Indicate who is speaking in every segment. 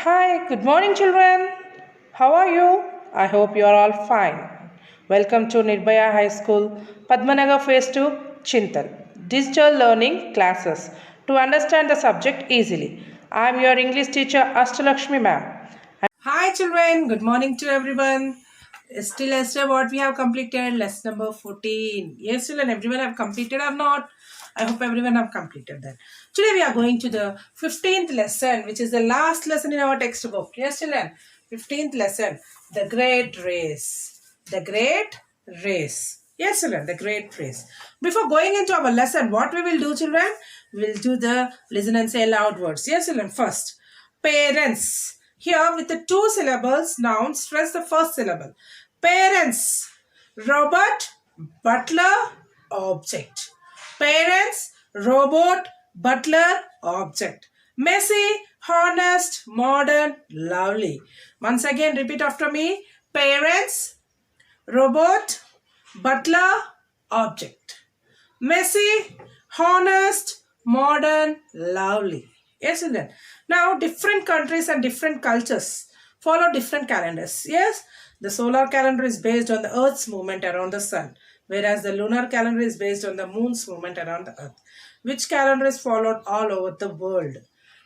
Speaker 1: Hi, good morning, children. How are you? I hope you are all fine. Welcome to Nirbhaya High School, Padmanagar Phase 2, Chintal. Digital Learning Classes to understand the subject easily. I am your English teacher, Astalakshmi ma'am. Hi, children. Good morning to everyone. Still, yesterday, what we have completed? Lesson number 14. Yes, children, everyone have completed or not? I hope everyone have completed that. Today, we are going to the 15th lesson, which is the last lesson in our textbook. Yes, children, 15th lesson, the Great Race. The Great Race. Yes, children, the Great Race. Before going into our lesson, what we will do, children? We will do the listen and say aloud words. Yes, children, first, parents. Here with the two syllables, noun, stress the first syllable. Parents. Robot, butler, object. Parents, robot, butler, object. Messy, honest, modern, lovely. Once again, repeat after me. Parents, robot, butler, object. Messy, honest, modern, lovely. Yes, children. Now, different countries and different cultures follow different calendars. Yes, the solar calendar is based on the Earth's movement around the sun, whereas the lunar calendar is based on the moon's movement around the Earth. Which calendar is followed all over the world?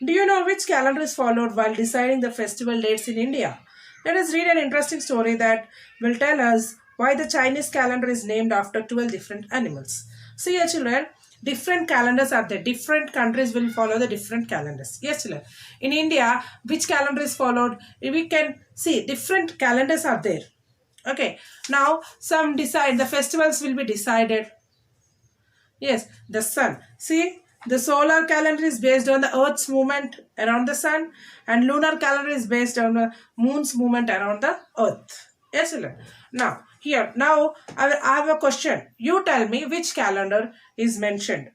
Speaker 1: Do you know which calendar is followed while deciding the festival dates in India? Let us read an interesting story that will tell us why the Chinese calendar is named after 12 different animals. See here, children, different calendars are there. Different countries will follow the different calendars. Yes, children. In India, which calendar is followed? We can see different calendars are there. Okay. Now, some decide the festivals will be decided. Yes, the sun. See, the solar calendar is based on the Earth's movement around the sun, and lunar calendar is based on the moon's movement around the Earth. Yes, children. Now I have a question. You tell me which calendar is mentioned.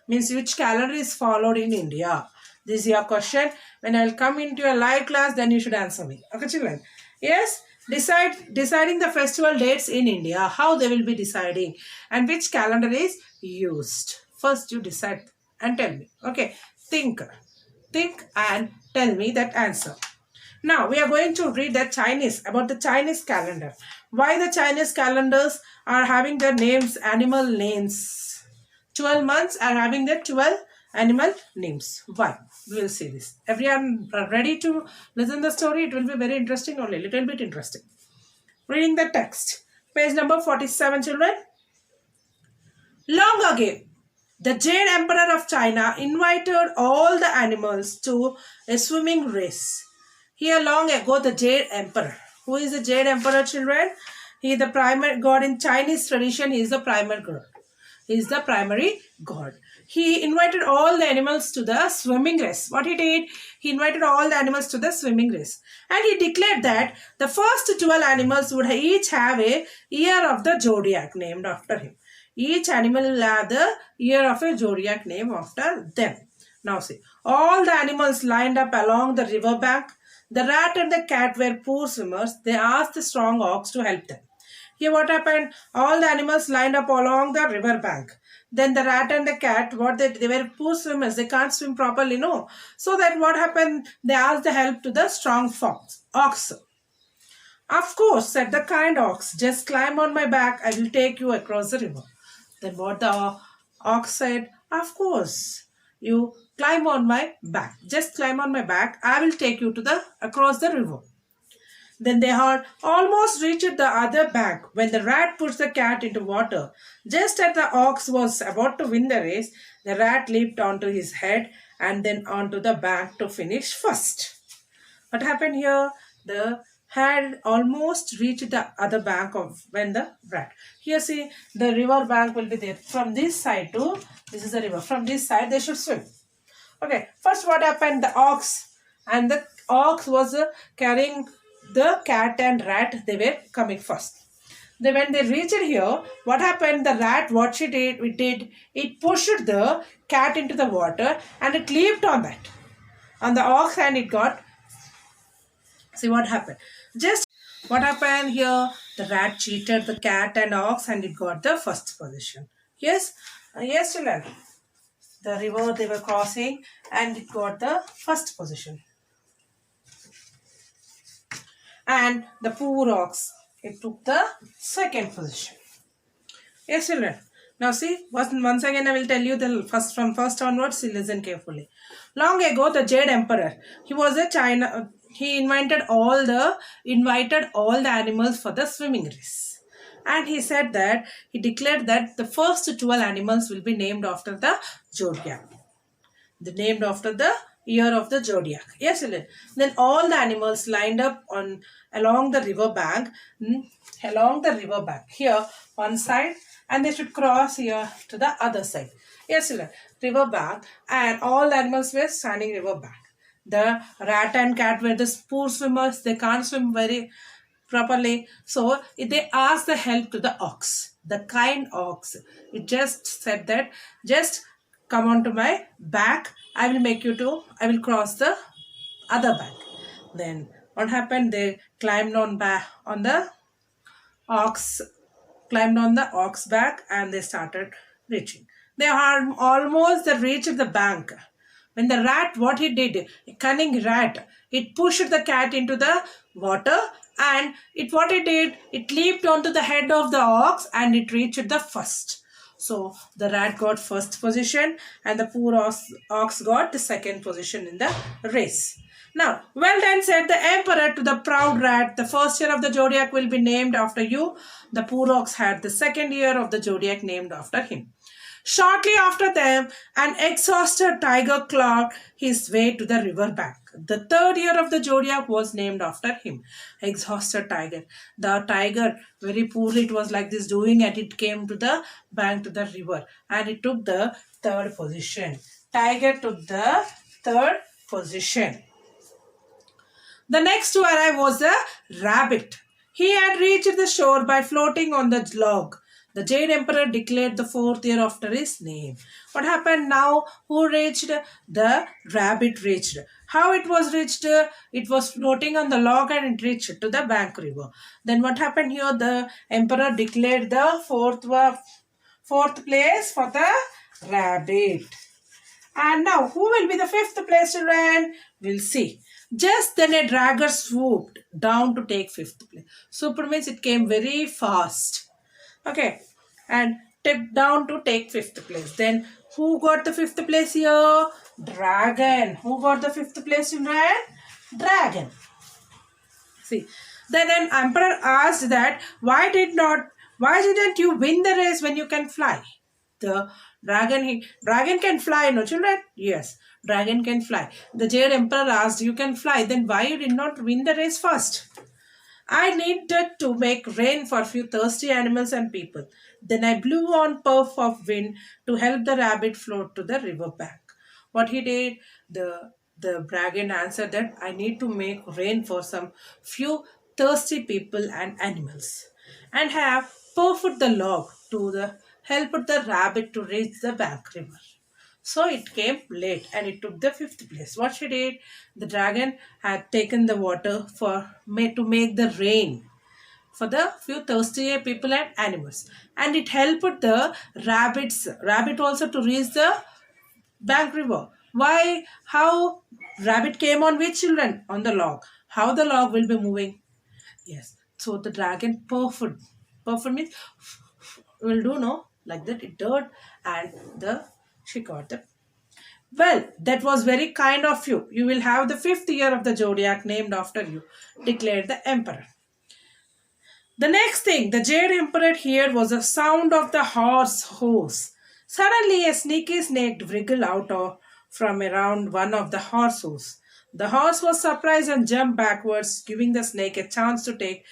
Speaker 1: Means which calendar is followed in India. This is your question. When I will come into a live class, then you should answer me. Okay, children. Yes, deciding the festival dates in India, how they will be deciding, and which calendar is used. First, you decide and tell me. Okay, think and tell me that answer. Now we are going to read the Chinese about the Chinese calendar. Why the Chinese calendars are having their names, animal names. 12 months are having their 12 animal names. Why? We will see this. Everyone are ready to listen the story? It will be very interesting only, little bit interesting. Reading the text. Page number 47, children. Long ago, the Jade Emperor of China invited all the animals to a swimming race. Here long ago, the Jade Emperor. Who is the Jade Emperor, children? He is the primary god in Chinese tradition. He is the primary god. He is the primary god. He invited all the animals to the swimming race. What he did? He invited all the animals to the swimming race. And he declared that the first 12 animals would each have a year of the zodiac named after him. Each animal will have the year of a zodiac name after them. Now see, all the animals lined up along the river bank. The rat and the cat were poor swimmers. They asked the strong ox to help them. Here what happened? All the animals lined up along the river bank. Then the rat and the cat, they were poor swimmers. They can't swim properly, no. So that what happened? They asked the help to the strong ox. Of course, said the kind ox, just climb on my back. I will take you across the river. Then what the ox said? Of course, you climb on my back. Just climb on my back. I will take you to the across the river. Then they had almost reached the other bank when the rat pushed the cat into water. Just as the ox was about to win the race, the rat leaped onto his head and then onto the bank to finish first. What happened here? The had almost reached the other bank of when the rat. Here see the river bank will be there. From this side to this is the river. From this side they should swim. Okay. First what happened? The ox was carrying the cat and rat. They were coming first. Then when they reached here, what happened? The rat, what it pushed the cat into the water and it leaped on that. On the ox and it got. See what happened. Just what happened here? The rat cheated the cat and ox and it got the first position. Yes? Yes, children. The river they were crossing and it got the first position. and the poor ox, it took the second position. Yes, children. Now see, once again I will tell you the first onwards, listen carefully. Long ago, the Jade Emperor, he was a China, he invited all the animals for the swimming race. And he said that, he declared that the first 12 animals will be named after the zodiac. The named after the year of the zodiac. Yes, children. Then all the animals lined up on along the river bank, along the river bank. Here, one side, and they should cross here to the other side. Yes, children. River bank, and all the animals were standing river bank. The rat and cat were the poor swimmers. They can't swim very properly. So they asked the help to the ox, the kind ox. It just said that, just come on to my back. I will make you to, I will cross the other bank. Then what happened? They climbed on back on the ox, climbed on the ox back, and they started reaching. They are almost reached the bank. When the rat, what he did, a cunning rat, it pushed the cat into the water, and what it did, it leaped onto the head of the ox and it reached the first. So the rat got first position and the poor ox got the second position in the race. Now, well done, said the emperor to the proud rat. The first year of the zodiac will be named after you. The poor ox had the second year of the zodiac named after him. Shortly after them, an exhausted tiger clawed his way to the river bank. The third year of the zodiac was named after him. Exhausted tiger. The tiger, very poorly it was like this doing, and it came to the bank to the river, and it took the third position. Tiger took the third position. The next to arrive was the rabbit. He had reached the shore by floating on the log. The Jade Emperor declared the fourth year after his name. What happened now? Who reached? The rabbit reached. How it was reached? It was floating on the log and it reached to the bank river. Then what happened here? The emperor declared the fourth place for the rabbit. And now, who will be the fifth place, children? We'll see. Just then a dragger swooped down to take fifth place. Super means it came very fast. Okay, and tipped down to take fifth place. Then who got the fifth place here? Dragon. Who got the fifth place, children? Dragon. See, then an emperor asked that, why didn't you win the race when you can fly? The dragon can fly, no children? Yes, dragon can fly. The Jade Emperor asked, you can fly, then why you did not win the race first? I needed to make rain for a few thirsty animals and people. Then I blew on puff of wind to help the rabbit float to the river bank. What he did, the dragon answered that I need to make rain for some few thirsty people and animals, and have puffed the log to the help the rabbit to reach the bank river. So it came late and it took the fifth place. What she did, the dragon had taken the water to make the rain for the few thirsty people and animals. And it helped the rabbit also to reach the bank river. Why? How? Rabbit came on which, children? On the log. How the log will be moving? Yes. So the dragon puffed. Puffed means will do no like that. It did, and she got the. Well, that was very kind of you. You will have the fifth year of the zodiac named after you, declared the emperor. The next thing the Jade Emperor heard was the sound of the horse hooves. Suddenly, a sneaky snake wriggled from around one of the horse hooves. The horse was surprised and jumped backwards, giving the snake a chance to take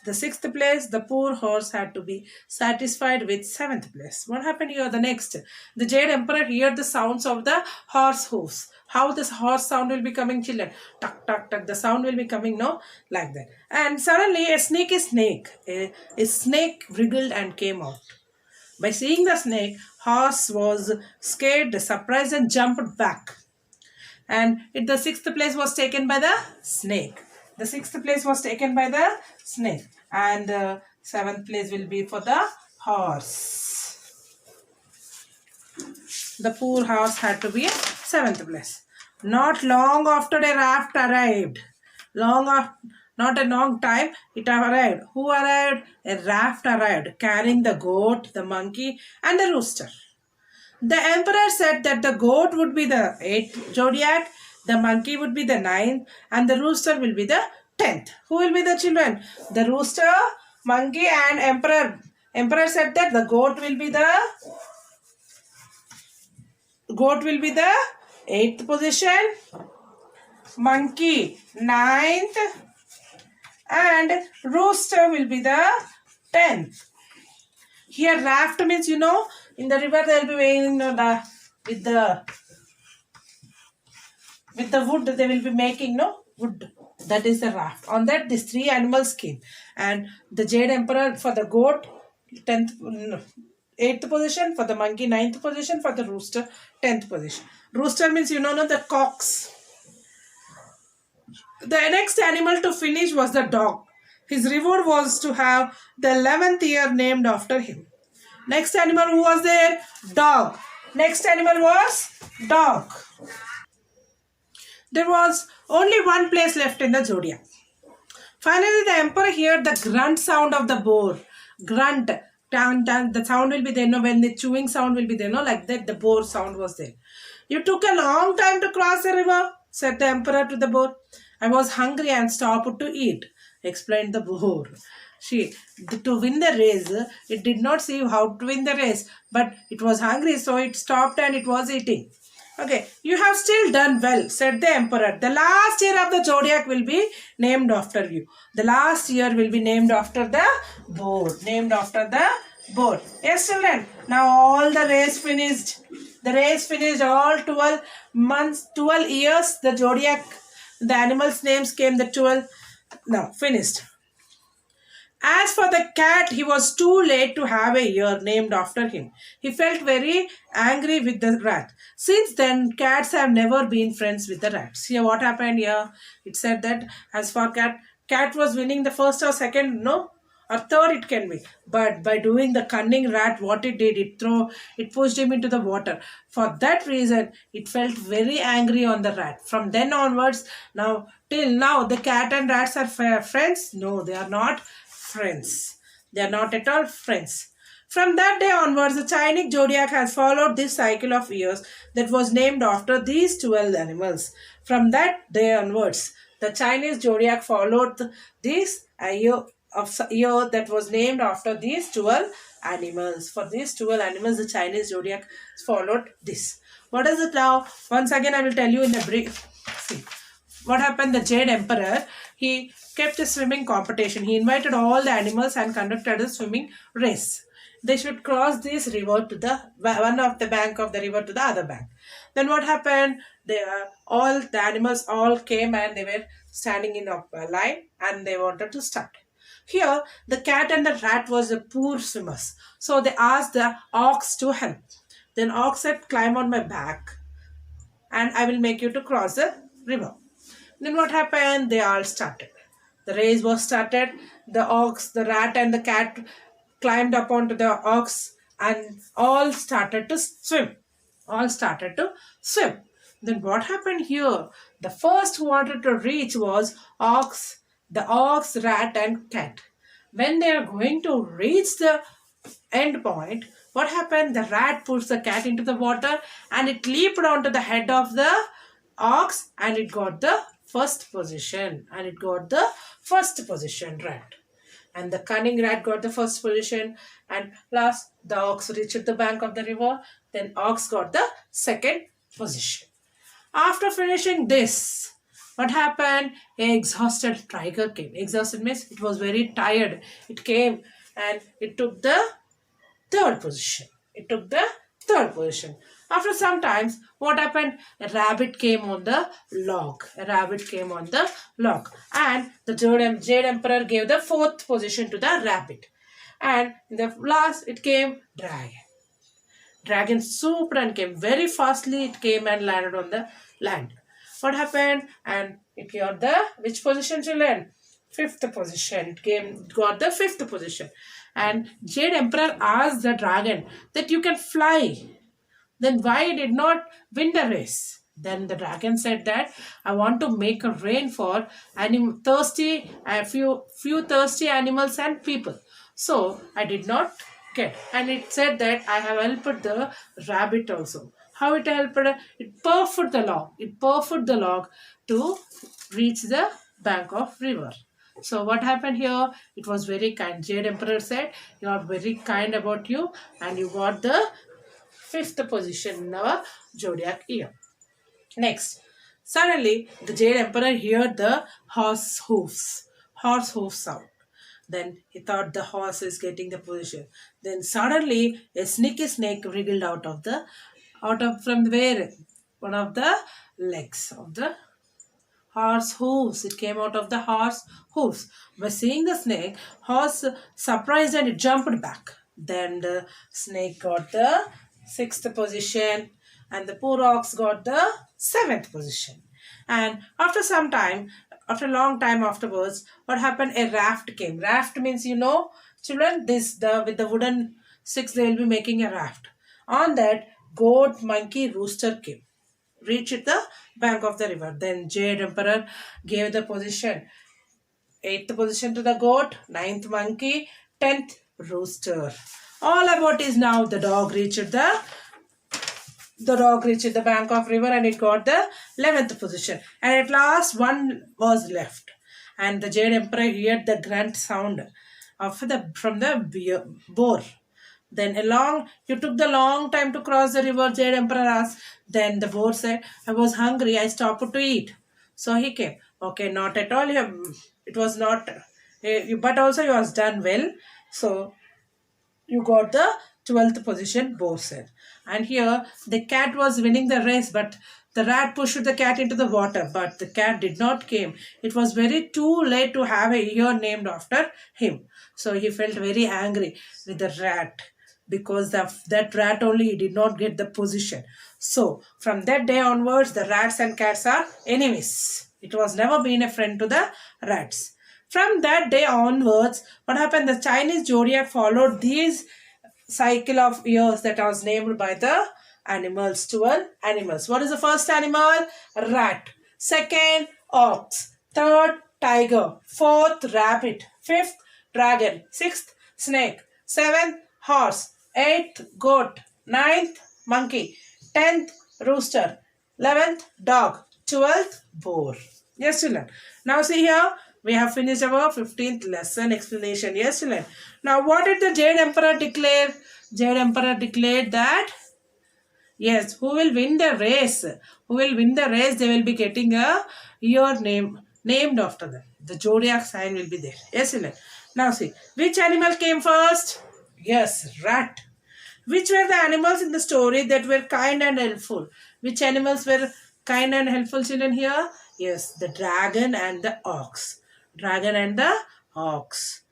Speaker 1: the sixth place. The poor horse had to be satisfied with seventh place. What happened here? The next, the Jade Emperor heard the sounds of the horse hooves. How this horse sound will be coming, children? Tuck, tuck, tuck. The sound will be coming, no? Like that. And suddenly a snake wriggled and came out. By seeing the snake, horse was scared, surprised, and jumped back. And the sixth place was taken by the snake. The sixth place was taken by the snake. And the seventh place will be for the horse. The poor horse had to be seventh place. Not long after a raft arrived. Not a long time, it arrived. Who arrived? A raft arrived, carrying the goat, the monkey, and the rooster. The emperor said that the goat would be the eighth zodiac, the monkey would be the ninth, and the rooster will be the 10th. Who will be the children? The rooster, monkey, and emperor. Emperor said that the goat will be the eighth position, monkey ninth, and rooster will be the 10th. Here raft means, in the river they will be weighing with the wood they will be making wood. That is the raft. On that these three animals came, and the jade emperor for the goat 10th, 8th position, for the monkey 9th position, for the rooster 10th position. Rooster means the cocks. The next animal to finish was the dog. His reward was to have the 11th year named after him. Next animal who was there? Dog. Next animal was dog. There was only one place left in the zodiac. Finally, the emperor heard the grunt sound of the boar. Grunt. The sound will be there, when the chewing sound will be there, like that the boar sound was there. You took a long time to cross the river, said the emperor to the boar. I was hungry and stopped to eat, explained the boar. To win the race, it did not see how to win the race, but it was hungry, so it stopped and it was eating. Okay, you have still done well, said the emperor. The last year of the zodiac will be named after you. The last year will be named after the boar. Named after the boar. Yes, children. Now all the race finished. The race finished, all 12 months, 12 years. The zodiac, the animals' names came, the 12. Now, finished. As for the cat, he was too late to have a year named after him. He felt very angry with the rat. Since then, cats have never been friends with the rats. Here, what happened here? It said that as for cat was winning the first or second, no? Or third it can be. But by doing the cunning rat, what it did, it pushed him into the water. For that reason, it felt very angry on the rat. From then onwards, till now, the cat and rats are friends? No, they are not friends. They are not at all friends. From that day onwards, the Chinese zodiac has followed this cycle of years that was named after these 12 animals. From that day onwards, the Chinese zodiac followed this year that was named after these 12 animals. For these 12 animals, the Chinese zodiac followed this. What is it now? Once again, I will tell you in a brief. See, what happened? The Jade Emperor, he kept a swimming competition. He invited all the animals and conducted a swimming race. They should cross this river to the one of the bank of the river to the other bank. Then what happened? All the animals all came and they were standing in a line and they wanted to start. Here, the cat and the rat was the poor swimmers. So they asked the ox to help. Then ox said, climb on my back and I will make you to cross the river. Then what happened? They all started. The race was started. The ox, the rat and the cat climbed up onto the ox and all started to swim. All started to swim. Then what happened here? The first who wanted to reach was the ox, rat and cat. When they are going to reach the end point, what happened? The rat pushed the cat into the water and it leaped onto the head of the ox and it got the first position. Rat. And the cunning rat got the first position, and last the ox reached the bank of the river. Then ox got the second position. After finishing this, what happened? An exhausted tiger came. Exhausted means it was very tired. It came and it took the third position. After some time, what happened? A rabbit came on the log. And the Jade Emperor gave the fourth position to the rabbit. And in the last, it came dragon. Dragon swooped and came very fastly. It came and landed on the land. What happened? And it got the which position, children? Fifth position. It got the fifth position. And Jade Emperor asked the dragon that you can fly. Then why did not win the race? Then the dragon said that I want to make a rain for thirsty, a few thirsty animals and people. So I did not get. And it said that I have helped the rabbit also. How it helped? It perfed the log. It perfed the log to reach the bank of river. So what happened here? It was very kind. Jade Emperor said, "You are very kind about you, and you got the fifth position in our zodiac year." Next, suddenly the Jade Emperor heard the horse hoof sound. Then he thought the horse is getting the position. Then suddenly a sneaky snake wriggled out of from where one of the legs of the horse hooves. It came out of the horse hooves. By seeing the snake, horse surprised and it jumped back. Then the snake got the sixth position and the poor ox got the seventh position. And after some time, after a long time afterwards, what happened? A raft came. Raft means, children, with the wooden sticks they will be making a raft. On that, goat, monkey, rooster came, reached the bank of the river. Then Jade Emperor gave the position. Eighth position to the goat, ninth monkey, 10th rooster. All about is now the dog reached the bank of river and it got the 11th position. And at last one was left. And the Jade Emperor heard the grunt sound from the boar. Then you took the long time to cross the river, Jade Emperor asked. Then the boar said, I was hungry, I stopped to eat. So he came. Okay, not at all. It was not, but also you was done well. So you got the 12th position, boar said. And here the cat was winning the race, but the rat pushed the cat into the water, but the cat did not came. It was very too late to have a year named after him. So he felt very angry with the rat because that rat only did not get the position. So from that day onwards, the rats and cats are enemies. It was never been a friend to the rats. From that day onwards, what happened? The Chinese zodiac followed these cycle of years that was named by the animals, 12 animals. What is the first animal? Rat. Second, ox. Third, tiger. Fourth, rabbit. Fifth, dragon. Sixth, snake. Seventh, horse. Eighth, goat. Ninth, monkey. 10th, rooster. 11th, dog. 12th, boar. Yes, children. Now see here, we have finished our 15th lesson explanation. Yes, children. Now, what did the Jade Emperor declare? Jade Emperor declared that, yes, who will win the race? Who will win the race? They will be getting a year named after them. The zodiac sign will be there. Yes, children. Now see, which animal came first? Yes, rat. Which were the animals in the story that were kind and helpful? Which animals were kind and helpful, children, here? Yes, the dragon and the ox. Dragon and the ox.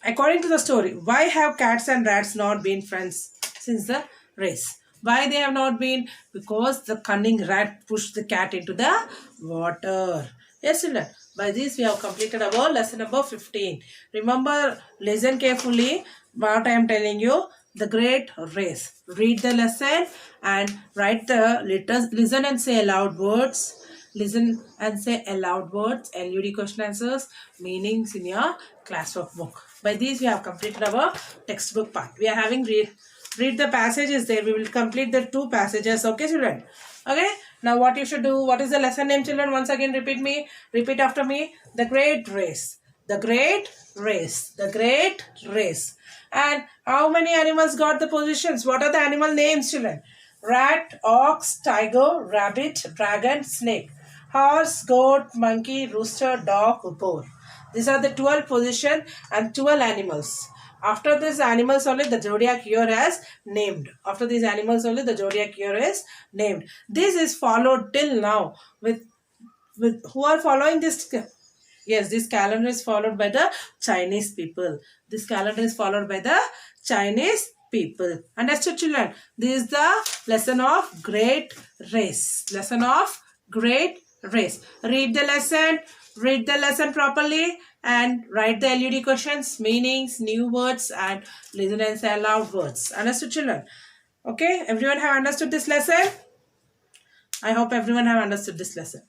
Speaker 1: According to the story, why have cats and rats not been friends since the race? Why they have not been? Because the cunning rat pushed the cat into the water. Yes, children. By this, we have completed our lesson number 15. Remember, listen carefully what I am telling you. The great race. Read the lesson and write the letters. Listen and say aloud words. Listen and say aloud words, LUD question answers, meanings in your classwork book. By these, we have completed our textbook part. We are having read the passages there. We will complete the 2 passages. Okay, children? Okay. Now, what you should do? What is the lesson name, children? Once again, repeat after me. The great race. The great race. The great race. And how many animals got the positions? What are the animal names, children? Rat, ox, tiger, rabbit, dragon, snake. Horse, goat, monkey, rooster, dog, boar. These are the 12 position and 12 animals. After these animals only the zodiac year has named. After these animals only the zodiac year is named. This is followed till now with who are following this. Yes, this calendar is followed by the Chinese people. This calendar is followed by the Chinese people. Understood, children? This is the lesson of great race. Lesson of great race. Read the lesson properly and write the LUD questions, meanings, new words and listen and say aloud words. Understood, children? Okay, everyone have understood this lesson? I hope everyone have understood this lesson.